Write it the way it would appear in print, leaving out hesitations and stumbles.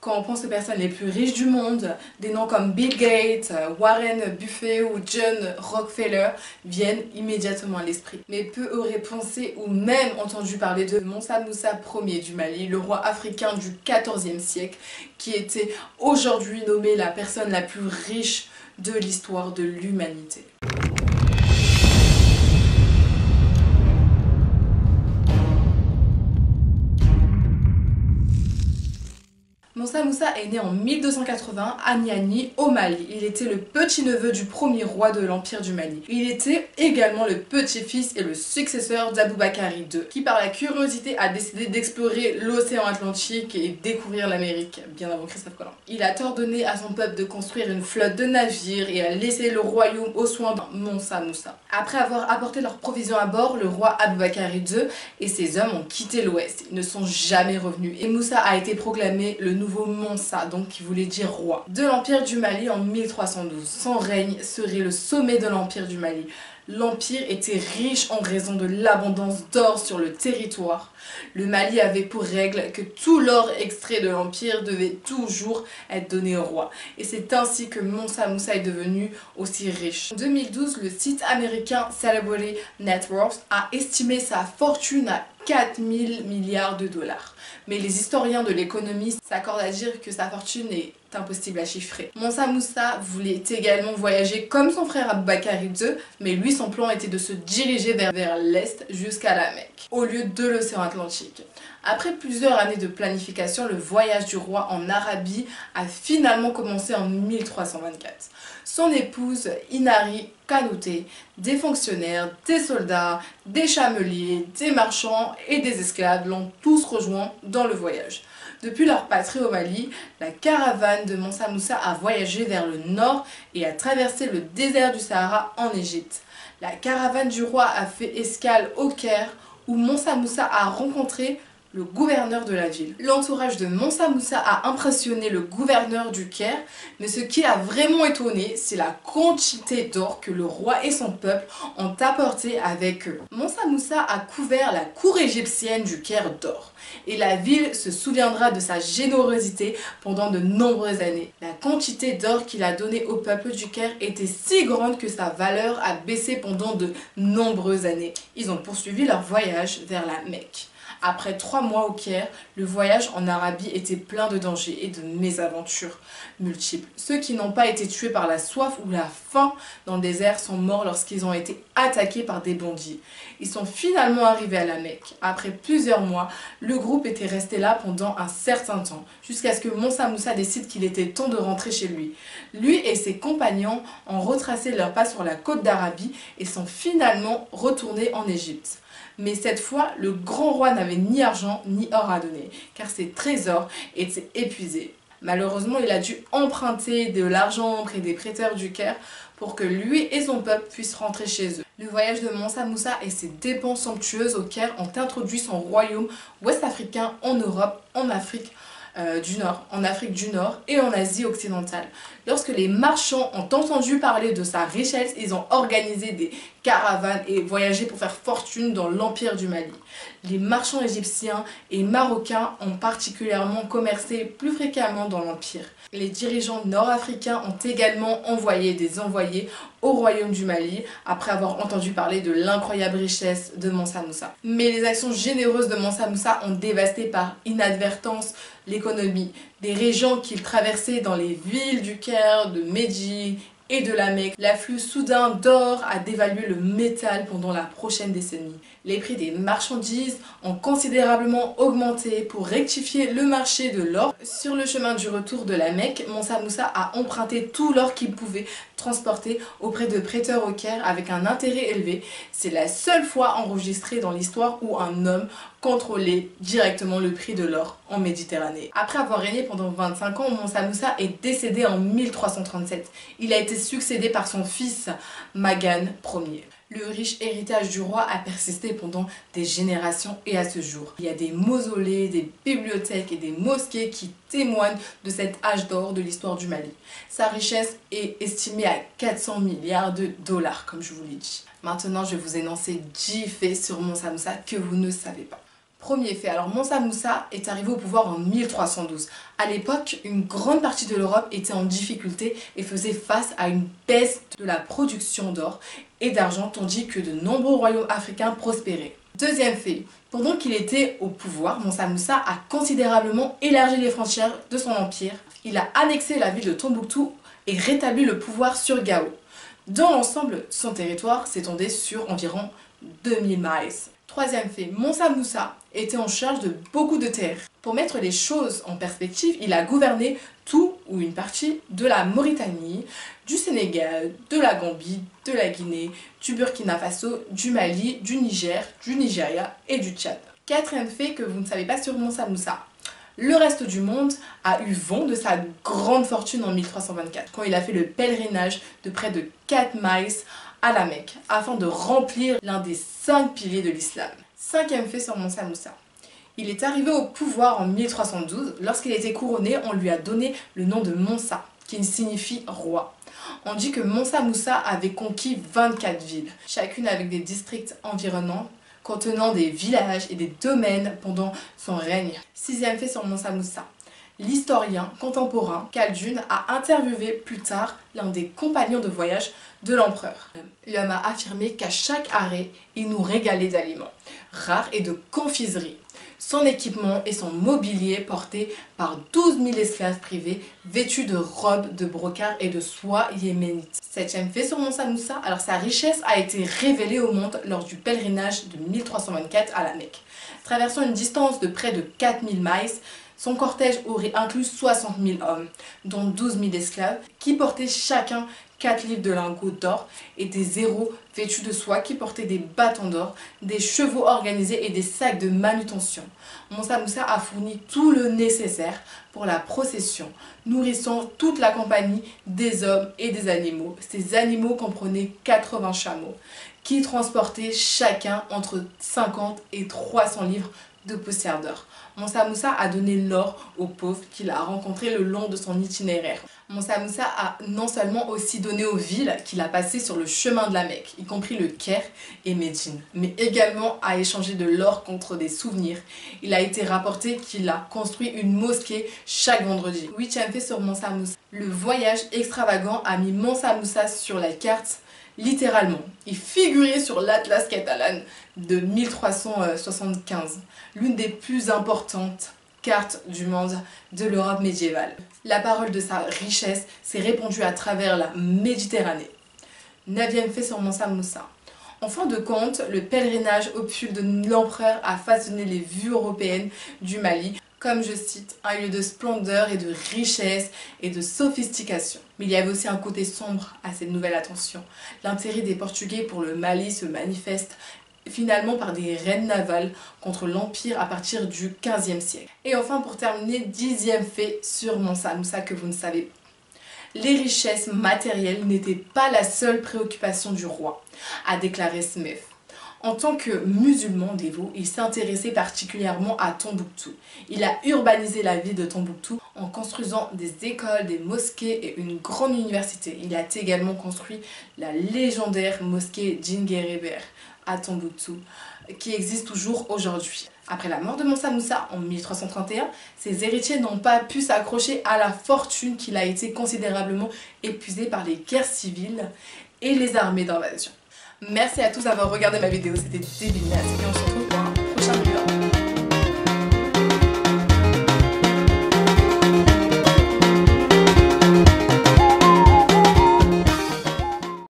Quand on pense aux personnes les plus riches du monde, des noms comme Bill Gates, Warren Buffett ou John Rockefeller viennent immédiatement à l'esprit. Mais peu auraient pensé ou même entendu parler de Mansa Moussa Ier du Mali, le roi africain du XIVe siècle, qui était aujourd'hui nommé la personne la plus riche de l'histoire de l'humanité. Mansa Moussa est né en 1280 à Niani, au Mali. Il était le petit-neveu du premier roi de l'Empire du Mali. Il était également le petit-fils et le successeur d'Aboubakari II, qui par la curiosité a décidé d'explorer l'océan Atlantique et découvrir l'Amérique, bien avant Christophe Colomb. Il a ordonné à son peuple de construire une flotte de navires et a laissé le royaume aux soins de Mansa Moussa. Après avoir apporté leurs provisions à bord, le roi Aboubakari II et ses hommes ont quitté l'ouest. Ils ne sont jamais revenus et Moussa a été proclamé le nouveau Mansa, donc qui voulait dire roi, de l'Empire du Mali en 1312. Son règne serait le sommet de l'Empire du Mali. L'Empire était riche en raison de l'abondance d'or sur le territoire. Le Mali avait pour règle que tout l'or extrait de l'Empire devait toujours être donné au roi. Et c'est ainsi que Mansa Moussa est devenu aussi riche. En 2012, le site américain Celebrity Net Worth a estimé sa fortune à 4000 milliards de dollars. Mais les historiens de l'économie s'accordent à dire que sa fortune est impossible à chiffrer. Mansa Moussa voulait également voyager comme son frère Aboubakari II, mais lui son plan était de se diriger vers l'est jusqu'à la Mecque, au lieu de l'océan Atlantique. Après plusieurs années de planification, le voyage du roi en Arabie a finalement commencé en 1324. Son épouse Inari Kanouté, des fonctionnaires, des soldats, des chameliers, des marchands et des esclaves l'ont tous rejoint dans le voyage. Depuis leur patrie au Mali, la caravane de Mansa Moussa a voyagé vers le nord et a traversé le désert du Sahara en Égypte. La caravane du roi a fait escale au Caire où Mansa Moussa a rencontré le gouverneur de la ville. L'entourage de Mansa Moussa a impressionné le gouverneur du Caire, mais ce qui a vraiment étonné, c'est la quantité d'or que le roi et son peuple ont apporté avec eux. Mansa Moussa a couvert la cour égyptienne du Caire d'or, et la ville se souviendra de sa générosité pendant de nombreuses années. La quantité d'or qu'il a donnée au peuple du Caire était si grande que sa valeur a baissé pendant de nombreuses années. Ils ont poursuivi leur voyage vers la Mecque. Après 3 mois au Caire, le voyage en Arabie était plein de dangers et de mésaventures multiples. Ceux qui n'ont pas été tués par la soif ou la faim dans le désert sont morts lorsqu'ils ont été attaqués par des bandits. Ils sont finalement arrivés à la Mecque. Après plusieurs mois, le groupe était resté là pendant un certain temps, jusqu'à ce que Mansa Moussa décide qu'il était temps de rentrer chez lui. Lui et ses compagnons ont retracé leur pas sur la côte d'Arabie et sont finalement retournés en Égypte. Mais cette fois, le grand roi n'avait ni argent ni or à donner, car ses trésors étaient épuisés. Malheureusement, il a dû emprunter de l'argent auprès des prêteurs du Caire pour que lui et son peuple puissent rentrer chez eux. Le voyage de Mansa Moussa et ses dépenses somptueuses au Caire ont introduit son royaume ouest-africain en Europe, en Afrique du Nord et en Asie occidentale. Lorsque les marchands ont entendu parler de sa richesse, ils ont organisé des caravanes et voyagé pour faire fortune dans l'Empire du Mali. Les marchands égyptiens et marocains ont particulièrement commercé plus fréquemment dans l'Empire. Les dirigeants nord-africains ont également envoyé des envoyés au royaume du Mali après avoir entendu parler de l'incroyable richesse de Mansa Moussa. Mais les actions généreuses de Mansa Moussa ont dévasté par inadvertance l'économie des régions qu'il traversait dans les villes du Caire, de Médine et de la Mecque. L'afflux soudain d'or a dévalué le métal pendant la prochaine décennie. Les prix des marchandises ont considérablement augmenté pour rectifier le marché de l'or. Sur le chemin du retour de la Mecque, Mansa Moussa a emprunté tout l'or qu'il pouvait transporter auprès de prêteurs au Caire avec un intérêt élevé. C'est la seule fois enregistrée dans l'histoire où un homme contrôlait directement le prix de l'or en Méditerranée. Après avoir régné pendant 25 ans, Mansa Moussa est décédé en 1337. Il a été succédé par son fils Magan Ier. Le riche héritage du roi a persisté pendant des générations et à ce jour. Il y a des mausolées, des bibliothèques et des mosquées qui témoignent de cet âge d'or de l'histoire du Mali. Sa richesse est estimée à 400 milliards de dollars, comme je vous l'ai dit. Maintenant, je vais vous énoncer 10 faits sur Mansa Moussa que vous ne savez pas. Premier fait, alors Mansa Moussa est arrivé au pouvoir en 1312. À l'époque, une grande partie de l'Europe était en difficulté et faisait face à une baisse de la production d'or et d'argent, tandis que de nombreux royaumes africains prospéraient. Deuxième fait, pendant qu'il était au pouvoir, Mansa Moussa a considérablement élargi les frontières de son empire. Il a annexé la ville de Tombouctou et rétabli le pouvoir sur Gao. Dans l'ensemble, son territoire s'étendait sur environ 2000 miles. Troisième fait, Mansa Moussa était en charge de beaucoup de terres. Pour mettre les choses en perspective, il a gouverné tout ou une partie de la Mauritanie, du Sénégal, de la Gambie, de la Guinée, du Burkina Faso, du Mali, du Niger, du Nigeria et du Tchad. Quatrième fait que vous ne savez pas sur Mansa Moussa. Le reste du monde a eu vent de sa grande fortune en 1324, quand il a fait le pèlerinage de près de 4 miles à la Mecque, afin de remplir l'un des 5 piliers de l'islam. Cinquième fait sur Mansa Moussa. Il est arrivé au pouvoir en 1312. Lorsqu'il a été couronné, on lui a donné le nom de Mansa, qui signifie roi. On dit que Mansa Moussa avait conquis 24 villes, chacune avec des districts environnants, contenant des villages et des domaines pendant son règne. Sixième fait sur Mansa Moussa. L'historien contemporain Khaldun a interviewé plus tard l'un des compagnons de voyage de l'empereur. L'homme a affirmé qu'à chaque arrêt, il nous régalait d'aliments rares et de confiseries. Son équipement et son mobilier portés par 12 000 esclaves privés vêtus de robes de brocart et de soie yéménite. Septième fait sur Mansa Moussa, alors sa richesse a été révélée au monde lors du pèlerinage de 1324 à la Mecque. Traversant une distance de près de 4000 miles, son cortège aurait inclus 60 000 hommes, dont 12 000 esclaves, qui portaient chacun 4 livres de lingots d'or et des héros vêtus de soie qui portaient des bâtons d'or, des chevaux organisés et des sacs de manutention. Mansa Moussa a fourni tout le nécessaire pour la procession, nourrissant toute la compagnie des hommes et des animaux. Ces animaux comprenaient 80 chameaux, qui transportaient chacun entre 50 et 300 livres de poussière d'or. Mansa Moussa a donné l'or aux pauvres qu'il a rencontrés le long de son itinéraire. Mansa Moussa a non seulement aussi donné aux villes qu'il a passées sur le chemin de la Mecque, y compris le Caire et Médine, mais également a échangé de l'or contre des souvenirs. Il a été rapporté qu'il a construit une mosquée chaque vendredi. Huitième fait sur Mansa Moussa. Le voyage extravagant a mis Mansa Moussa sur la carte. Littéralement, il figurait sur l'Atlas catalan de 1375, l'une des plus importantes cartes du monde de l'Europe médiévale. La parole de sa richesse s'est répandue à travers la Méditerranée. Neuvième fait sur Mansa Moussa. En fin de compte, le pèlerinage au pull de l'empereur a façonné les vues européennes du Mali, comme je cite, un lieu de splendeur et de richesse et de sophistication. Mais il y avait aussi un côté sombre à cette nouvelle attention. L'intérêt des Portugais pour le Mali se manifeste finalement par des raids navals contre l'Empire à partir du XVe siècle. Et enfin, pour terminer, 10e fait sur Mansa Moussa que vous ne savez pas. Les richesses matérielles n'étaient pas la seule préoccupation du roi, a déclaré Smith. En tant que musulman dévot, il s'intéressait particulièrement à Tombouctou. Il a urbanisé la ville de Tombouctou en construisant des écoles, des mosquées et une grande université. Il a également construit la légendaire mosquée Djinguereber à Tombouctou, qui existe toujours aujourd'hui. Après la mort de Mansa Moussa en 1331, ses héritiers n'ont pas pu s'accrocher à la fortune qu'il a été considérablement épuisée par les guerres civiles et les armées d'invasion. Merci à tous d'avoir regardé ma vidéo, c'était Debinas et on se retrouve